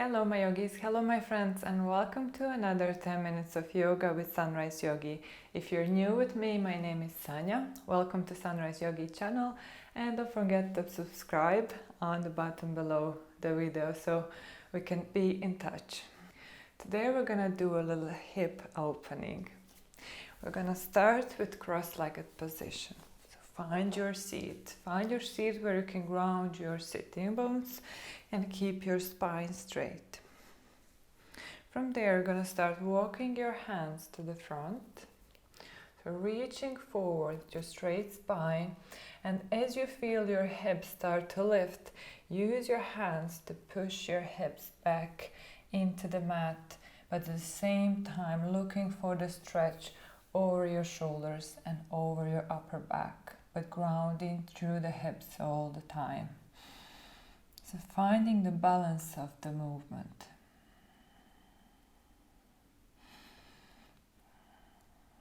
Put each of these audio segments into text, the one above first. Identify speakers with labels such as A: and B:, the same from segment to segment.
A: Hello my yogis, hello my friends, and welcome to another 10 minutes of yoga with Sunrise Yogi. If you're new with me, my name is Sanya. Welcome to Sunrise Yogi channel, and don't forget to subscribe on the button below the video so we can be in touch. Today we're gonna do a little hip opening. We're gonna start with cross-legged position. Find your seat where you can ground your sitting bones and keep your spine straight. From there, you're going to start walking your hands to the front. So reaching forward to straight spine, and as you feel your hips start to lift, use your hands to push your hips back into the mat, but at the same time looking for the stretch over your shoulders and over your upper back, but grounding through the hips all the time. So finding the balance of the movement.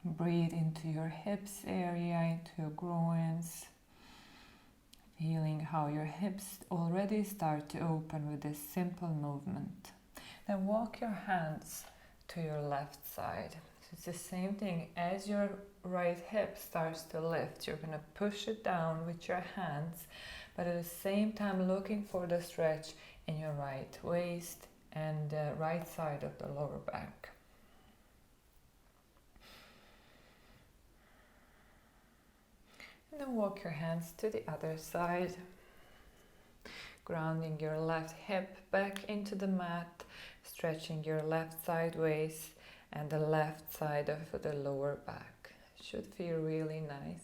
A: Breathe into your hips area, into your groins, feeling how your hips already start to open with this simple movement. Then walk your hands to your left side. So it's the same thing. As your right hip starts to lift, you're going to push it down with your hands, but at the same time looking for the stretch in your right waist and the right side of the lower back. And then walk your hands to the other side, grounding your left hip back into the mat, stretching your left sideways and the left side of the lower back. It should feel really nice.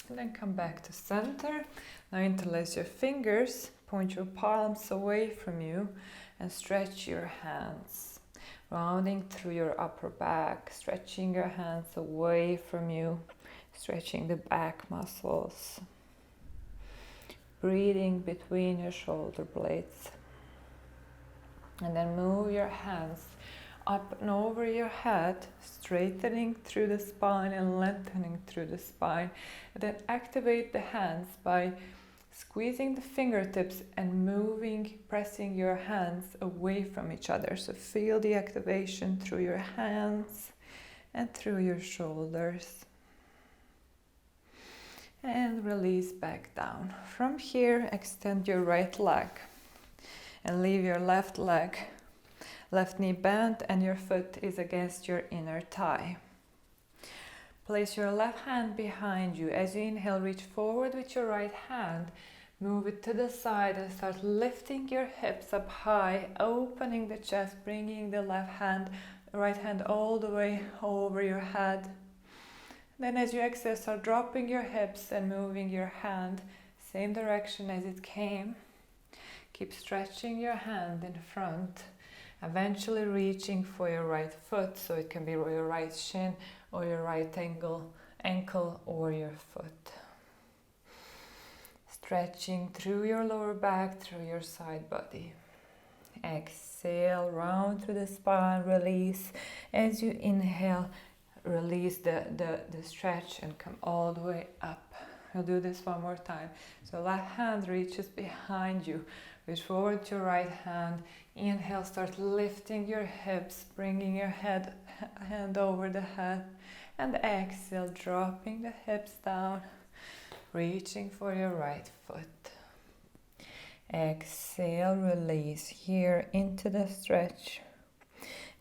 A: And then come back to center. Now interlace your fingers, point your palms away from you and stretch your hands. Rounding through your upper back, stretching your hands away from you, stretching the back muscles. Breathing between your shoulder blades. And then move your hands up and over your head, straightening through the spine and lengthening through the spine. And then activate the hands by squeezing the fingertips and moving, pressing your hands away from each other. So feel the activation through your hands and through your shoulders. And release back down. From here, extend your right leg and leave your left leg, left knee bent, and your foot is against your inner thigh. Place your left hand behind you. As you inhale, reach forward with your right hand, move it to the side and start lifting your hips up high, opening the chest, bringing the right hand all the way over your head. Then as you exhale, start dropping your hips and moving your hand same direction as it came. Keep stretching your hand in front, eventually reaching for your right foot, so it can be your right shin or your right ankle or your foot. Stretching through your lower back, through your side body. Exhale, round through the spine, release. As you inhale, release the stretch and come all the way up. We'll do this one more time. So left hand reaches behind you. Reach forward to your right hand. Inhale, start lifting your hips, bringing your hand over the head. And exhale, dropping the hips down, reaching for your right foot. Exhale, release here into the stretch.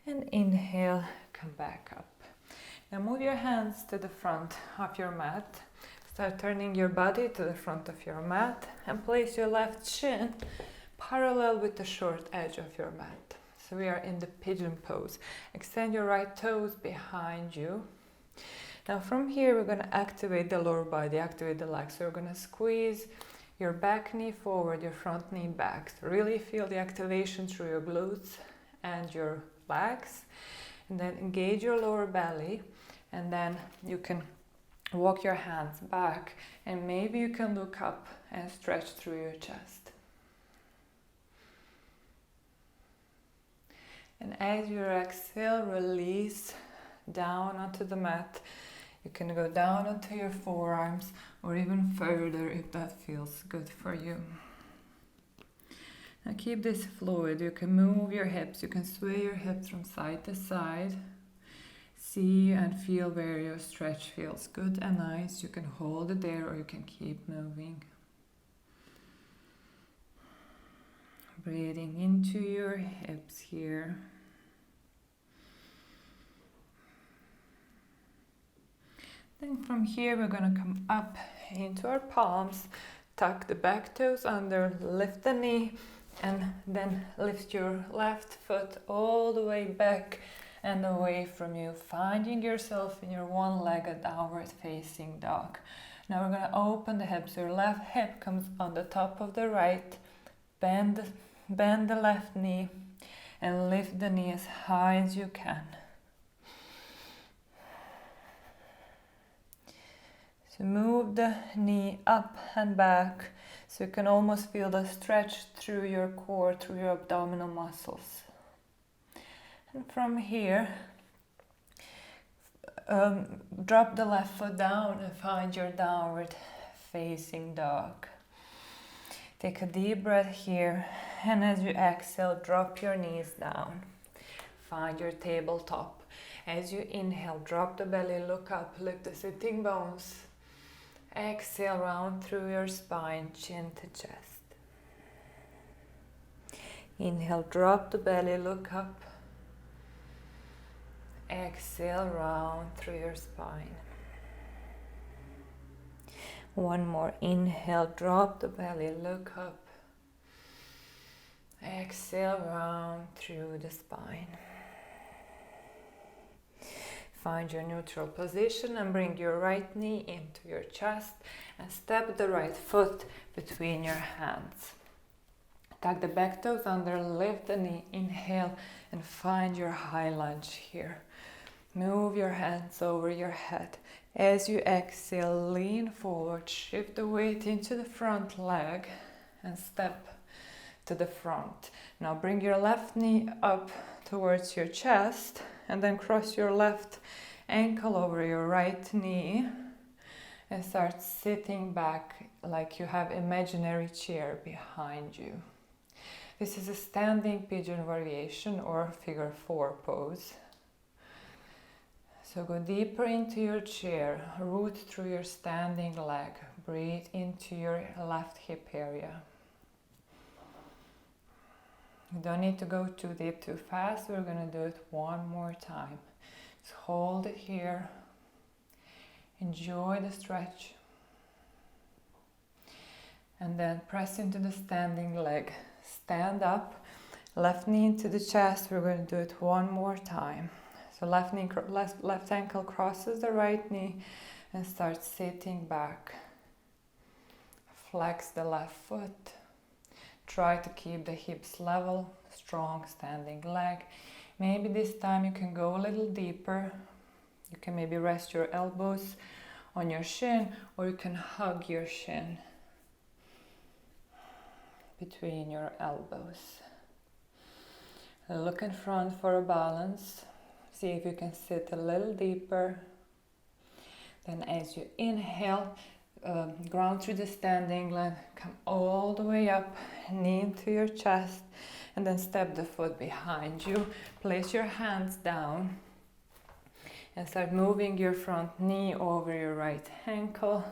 A: And inhale, come back up. Now move your hands to the front of your mat. Start turning your body to the front of your mat and place your left shin parallel with the short edge of your mat. So we are in the pigeon pose. Extend your right toes behind you. Now from here we're going to activate the lower body, activate the legs. So we're going to squeeze your back knee forward, your front knee back. So really feel the activation through your glutes and your legs. And then engage your lower belly. And then you can walk your hands back and maybe you can look up and stretch through your chest. And as you exhale, release down onto the mat. You can go down onto your forearms or even further if that feels good for you. Now keep this fluid. You can move your hips, you can sway your hips from side to side. See and feel where your stretch feels good and nice. You can hold it there or you can keep moving. Breathing into your hips here. Then from here we're going to come up into our palms. Tuck the back toes under, lift the knee, and then lift your left foot all the way back and away from you, finding yourself in your one-legged downward facing dog. Now we're going to open the hips. Your left hip comes on the top of the right. Bend the left knee and lift the knee as high as you can. So move the knee up and back so you can almost feel the stretch through your core, through your abdominal muscles. And from here, drop the left foot down and find your downward facing dog. Take a deep breath here, and as you exhale, drop your knees down. Find your tabletop. As you inhale, drop the belly, look up, lift the sitting bones. Exhale, round through your spine, chin to chest. Inhale, drop the belly, look up. Exhale, round through your spine. One more. Inhale, drop the belly, look up. Exhale, round through the spine. Find your neutral position and bring your right knee into your chest and step the right foot between your hands. Tuck the back toes under, lift the knee, inhale, and find your high lunge here. Move your hands over your head. As you exhale, lean forward, shift the weight into the front leg and step to the front. Now bring your left knee up towards your chest and then cross your left ankle over your right knee and start sitting back like you have imaginary chair behind you. This is a standing pigeon variation or figure 4 pose. So go deeper into your chair, root through your standing leg, breathe into your left hip area. You don't need to go too deep, too fast. We're going to do it one more time. Just hold it here. Enjoy the stretch. And then press into the standing leg. Stand up, left knee into the chest. We're going to do it one more time. So left ankle crosses the right knee and start sitting back. Flex the left foot. Try to keep the hips level, strong standing leg. Maybe this time you can go a little deeper. You can maybe rest your elbows on your shin, or you can hug your shin between your elbows. Look in front for a balance. See if you can sit a little deeper. Then as you inhale, ground through the standing leg, come all the way up, knee into your chest, and then step the foot behind you. Place your hands down and start moving your front knee over your right ankle,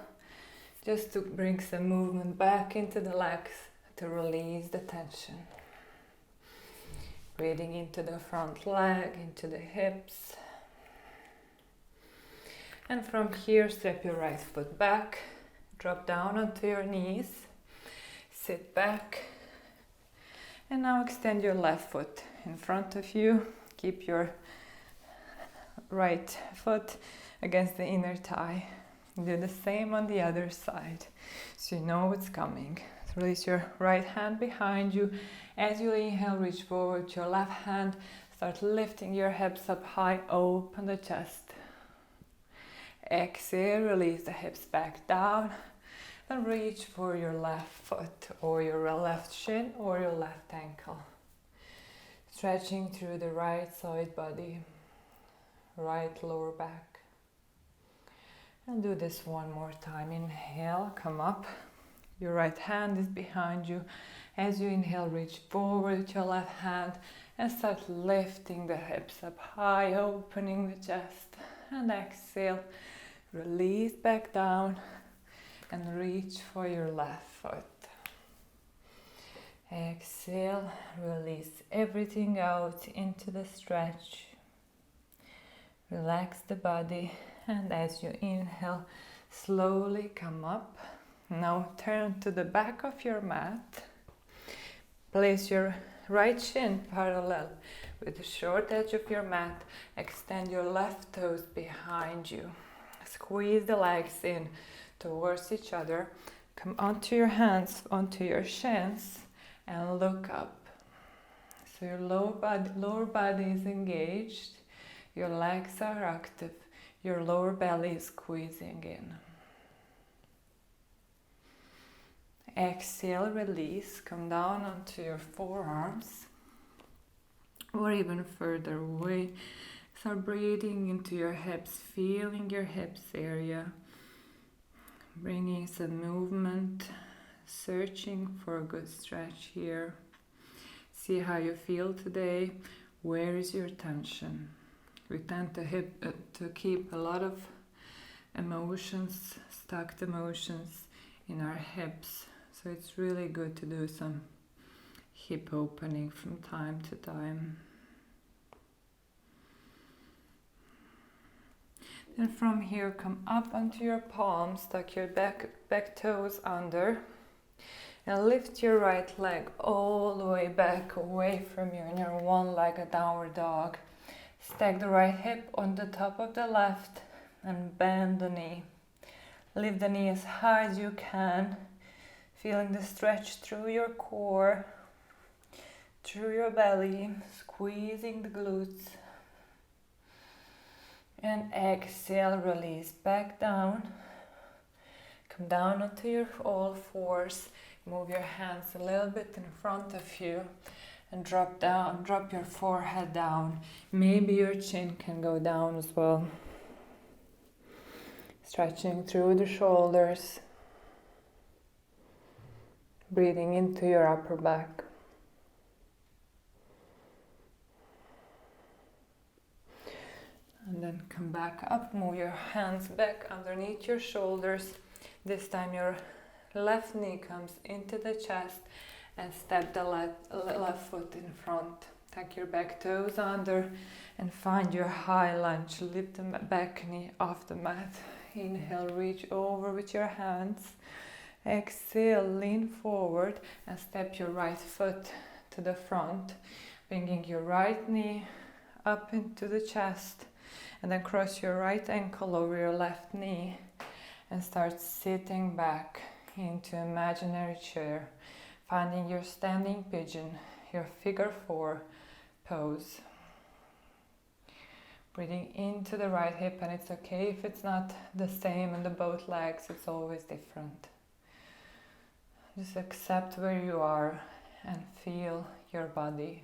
A: just to bring some movement back into the legs to release the tension. Breathing into the front leg, into the hips. And from here, step your right foot back, drop down onto your knees, sit back, and now extend your left foot in front of you. Keep your right foot against the inner thigh. Do the same on the other side, so you know what's coming. So release your right hand behind you. As you inhale, reach forward with your left hand. Start lifting your hips up high, open the chest. Exhale, release the hips back down. Then reach for your left foot or your left shin or your left ankle. Stretching through the right side body, right lower back. And do this one more time. Inhale, come up. Your right hand is behind you. As you inhale, reach forward with your left hand and start lifting the hips up high, opening the chest. And exhale, release back down and reach for your left foot. Exhale, release everything out into the stretch. Relax the body, and as you inhale, slowly come up. Now turn to the back of your mat. Place your right shin parallel with the short edge of your mat. Extend your left toes behind you. Squeeze the legs in towards each other. Come onto your hands, onto your shins, and look up. So your lower body is engaged. Your legs are active. Your lower belly is squeezing in. Exhale, release. Come down onto your forearms or even further away. Start breathing into your hips, feeling your hips area. Bringing some movement, searching for a good stretch here. See how you feel today. Where is your tension? We tend to keep a lot of emotions, stuck emotions in our hips. So it's really good to do some hip opening from time to time. Then from here, come up onto your palms, tuck your back toes under, and lift your right leg all the way back away from you in your one-legged downward dog. Stack the right hip on the top of the left and bend the knee. Lift the knee as high as you can, feeling the stretch through your core, through your belly, squeezing the glutes. And exhale, release back down. Come down onto your all fours. Move your hands a little bit in front of you and drop your forehead down. Maybe your chin can go down as well. Stretching through the shoulders. Breathing into your upper back. And then come back up, move your hands back underneath your shoulders. This time your left knee comes into the chest and step the left foot in front. Tuck your back toes under and find your high lunge. Lift the back knee off the mat. Inhale, reach over with your hands. Exhale, lean forward and step your right foot to the front. Bringing your right knee up into the chest. And then cross your right ankle over your left knee and start sitting back into imaginary chair, finding your standing pigeon, your figure 4 pose. Breathing into the right hip, and it's okay if it's not the same in the both legs, it's always different. Just accept where you are and feel your body.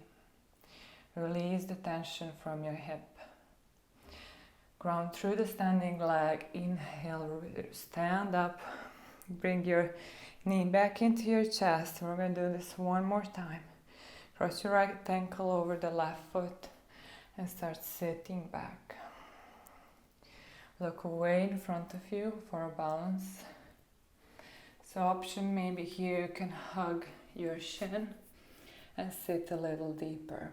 A: Release the tension from your hip. Ground through the standing leg. Inhale, stand up. Bring your knee back into your chest. We're going to do this one more time. Cross your right ankle over the left foot and start sitting back. Look away in front of you for a balance. So option maybe here you can hug your shin and sit a little deeper.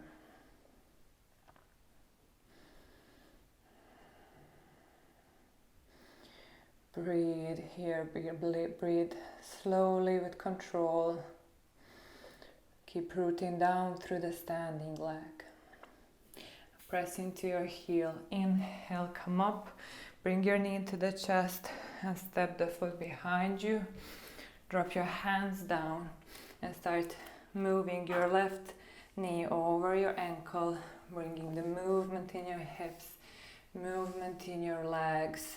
A: Breathe here, breathe slowly with control. Keep rooting down through the standing leg. Press into your heel. Inhale, come up. Bring your knee to the chest and step the foot behind you. Drop your hands down and start moving your left knee over your ankle, bringing the movement in your hips, movement in your legs.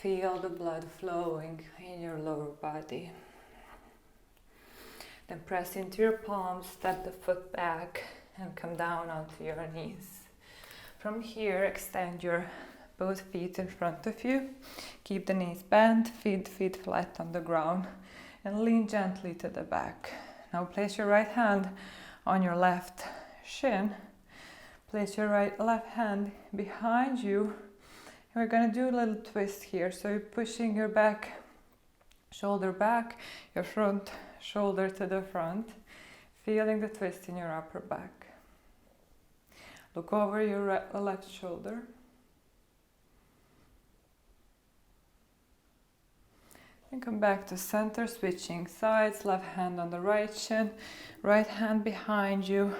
A: Feel the blood flowing in your lower body. Then press into your palms, step the foot back and come down onto your knees. From here, extend your both feet in front of you. Keep the knees bent, feet flat on the ground, and lean gently to the back. Now place your right hand on your left shin. Place your left hand behind you. We're going to do a little twist here. So you're pushing your back, shoulder back, your front shoulder to the front, feeling the twist in your upper back. Look over your left shoulder. And come back to center, switching sides, left hand on the right shin, right hand behind you,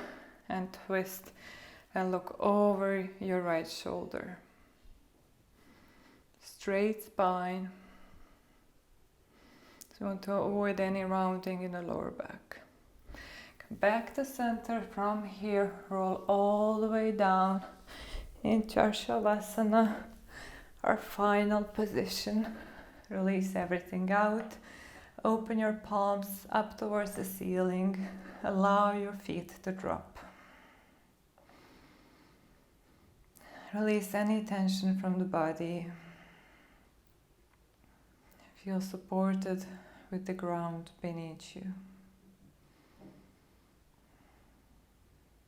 A: and twist and look over your right shoulder. Straight spine. So you want to avoid any rounding in the lower back. Come back to center. From here, roll all the way down into our Shavasana, our final position. Release everything out. Open your palms up towards the ceiling. Allow your feet to drop. Release any tension from the body. Feel supported with the ground beneath you.